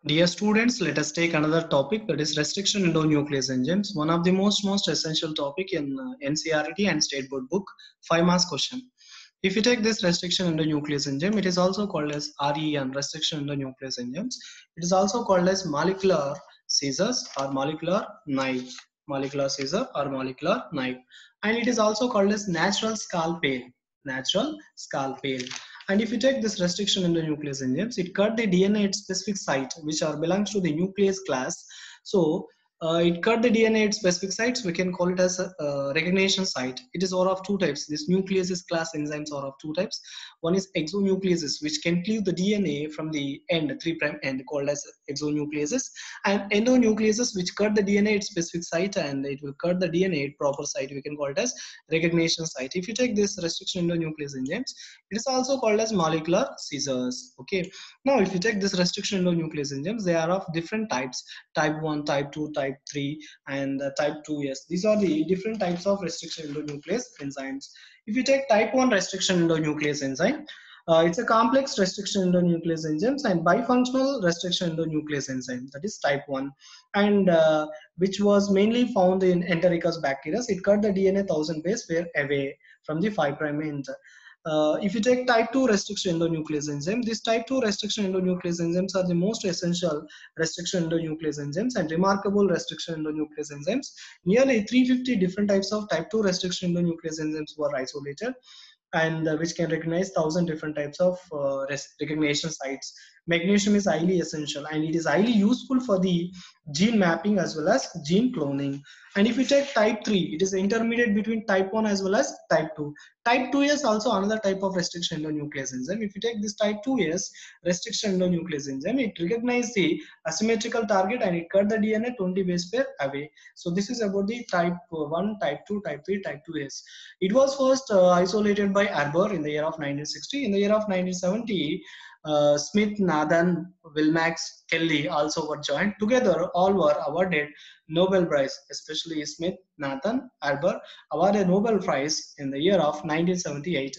Dear students, let us take another topic, that is restriction endonuclease enzymes. One of the most essential topic in NCERT and State Board book, 5 marks question. If you take this restriction endonuclease enzyme, it is also called as REN, restriction endonuclease enzymes. It is also called as molecular scissors or molecular knife. Molecular scissor or molecular knife. And it is also called as natural scalpel. Natural scalpel. And if you take this restriction endonuclease enzymes, it cut the DNA at specific site, which are belongs to the nuclease class. So it cut the DNA at specific sites. We can call it as a recognition site. It is all of two types. This nucleases class enzymes are of two types. One is exonucleases, which can cleave the DNA from the end, 3' end, called as exonucleases, and endonucleases, which cut the DNA at specific site and it will cut the DNA at proper site. We can call it as recognition site. If you take this restriction endonuclease enzymes, it is also called as molecular scissors. Okay. Now, if you take this restriction endonuclease enzymes, they are of different types: type 1, type 2, type 3, and type 2s. These are the different types of restriction endonuclease enzymes. If you take type 1 restriction endonuclease enzyme, it's a complex restriction endonuclease enzymes and bifunctional restriction endonuclease enzyme, that is type 1, and which was mainly found in Enteric bacteria. It cut the DNA 1000 base pair away from the 5' end. If you take type 2 restriction endonuclease enzyme, these type 2 restriction endonuclease enzymes are the most essential restriction endonuclease enzymes and remarkable restriction endonuclease enzymes. Nearly 350 different types of type 2 restriction endonuclease enzymes were isolated, and which can recognize 1000 different types of recognition sites. Magnesium is highly essential and it is highly useful for the gene mapping as well as gene cloning. And if you take type 3, it is intermediate between type 1 as well as type 2. Type 2 is also another type of restriction endonuclease enzyme. If you take this type 2s restriction endonuclease enzyme, it recognizes the asymmetrical target and it cut the DNA 20 base pair away. So this is about the type 1, type 2, type 3, type 2s. It was first isolated by Arbour in the year of 1960. In the year of 1970, Smith, Nathan, Wilmax, Kelly also were joined. Together, all were awarded Nobel Prize, especially Smith, Nathan, Arbour, awarded Nobel Prize in the year of 1978.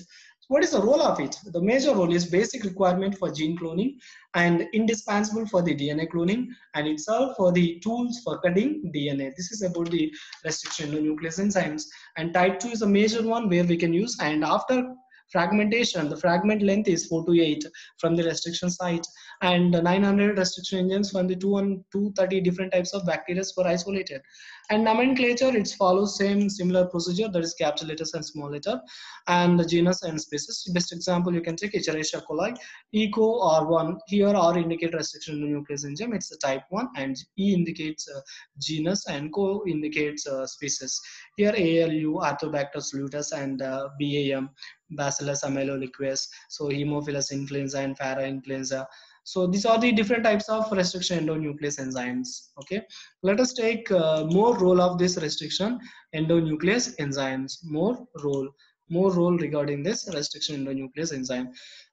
What is the role of it? The major role is basic requirement for gene cloning and indispensable for the DNA cloning, and itself for the tools for cutting DNA. This is about the restriction endonuclease enzymes. And type 2 is a major one where we can use, and after fragmentation, the fragment length is 4 to 8 from the restriction site, and 900 restriction enzymes from the 230 different types of bacteria were isolated. And nomenclature, it follows similar procedure, that is capital letters and small letter, and the genus and species. Best example you can take Escherichia coli. Eco R1 here, R indicate restriction endonuclease enzyme, it's a type 1, and E indicates genus and Co indicates species. Here ALU, Arthobacter salutis, and BAM, Bacillus ameloliquus, so Haemophilus influenza and Parainfluenza. So these are the different types of restriction endonuclease enzymes. Okay, let us take more role of this restriction endonuclease enzymes. More role regarding this restriction endonuclease enzyme.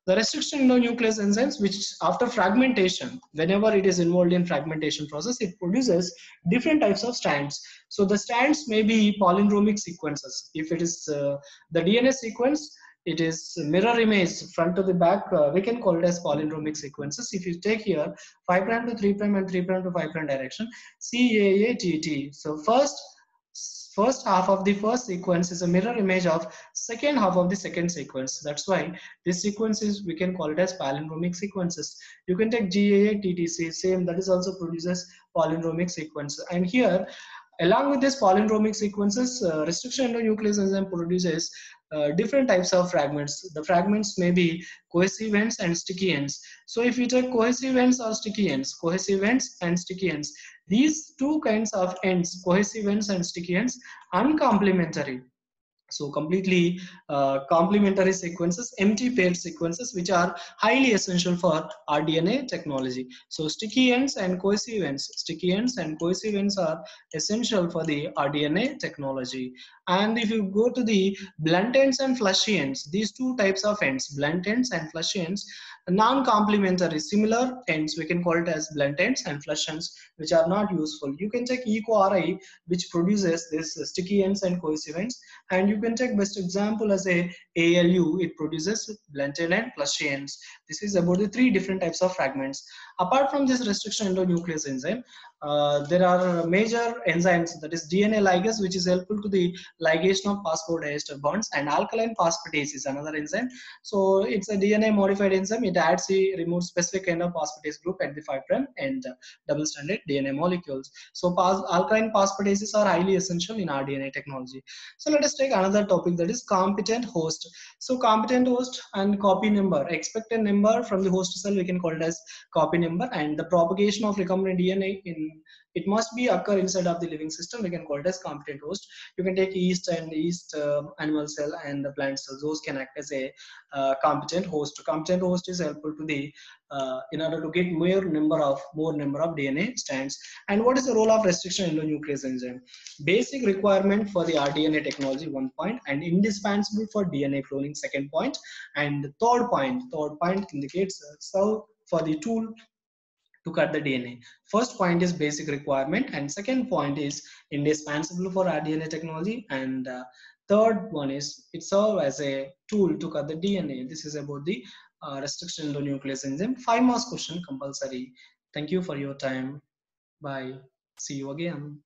The restriction endonuclease enzymes, which after fragmentation, whenever it is involved in fragmentation process, it produces different types of strands. So the strands may be palindromic sequences. If it is the DNA sequence, it is mirror image front to the back, we can call it as palindromic sequences. If you take here 5' to 3' and 3' to 5' direction, CAATT. So first half of the first sequence is a mirror image of second half of the second sequence. That's why this sequence is, we can call it as palindromic sequences. You can take GAATTC, same, that is also produces palindromic sequence. And here, along with this palindromic sequences, restriction endonuclease enzyme produces different types of fragments. The fragments may be cohesive ends and sticky ends. So if you take cohesive ends or sticky ends, cohesive ends and sticky ends, these two kinds of ends, cohesive ends and sticky ends, uncomplementary. So completely complementary sequences, empty paired sequences, which are highly essential for rDNA technology. So sticky ends and cohesive ends, sticky ends and cohesive ends are essential for the rDNA technology. And if you go to the blunt ends and fleshy ends, these two types of ends, blunt ends and fleshy ends, Non-complementary similar ends, we can call it as blunt ends, and flush ends, which are not useful. You can take eco-RI, which produces this sticky ends and cohesive ends, and you can take best example as a ALU, it produces blunted and flushy ends. This is about the three different types of fragments. Apart from this restriction endonuclease enzyme, there are major enzymes, that is DNA ligase, which is helpful to the ligation of phosphodiester bonds, and alkaline phosphatase is another enzyme. So it's a DNA modified enzyme. It adds a removes specific kind of phosphatase group at the 5' and double stranded DNA molecules. So alkaline phosphatases are highly essential in our DNA technology. So let us take another topic, that is competent host. So competent host and copy number, expected number from the host cell, we can call it as copy number, and the propagation of recombinant DNA in it must be occur inside of the living system, we can call it as competent host. You can take yeast and yeast animal cell and the plant cells, those can act as a competent host. Competent host is helpful to the in order to get more number of DNA strands. And what is the role of restriction endonuclease enzyme? Basic requirement for the rDNA technology, 1 point, and indispensable for DNA cloning, 2nd point, and the third point indicates so for the tool to cut the DNA. First point is basic requirement, and second point is indispensable for rDNA technology, and third one is it serves as a tool to cut the DNA. This is about the restriction endonuclease enzyme. 5 marks question compulsory. Thank you for your time. Bye. See you again.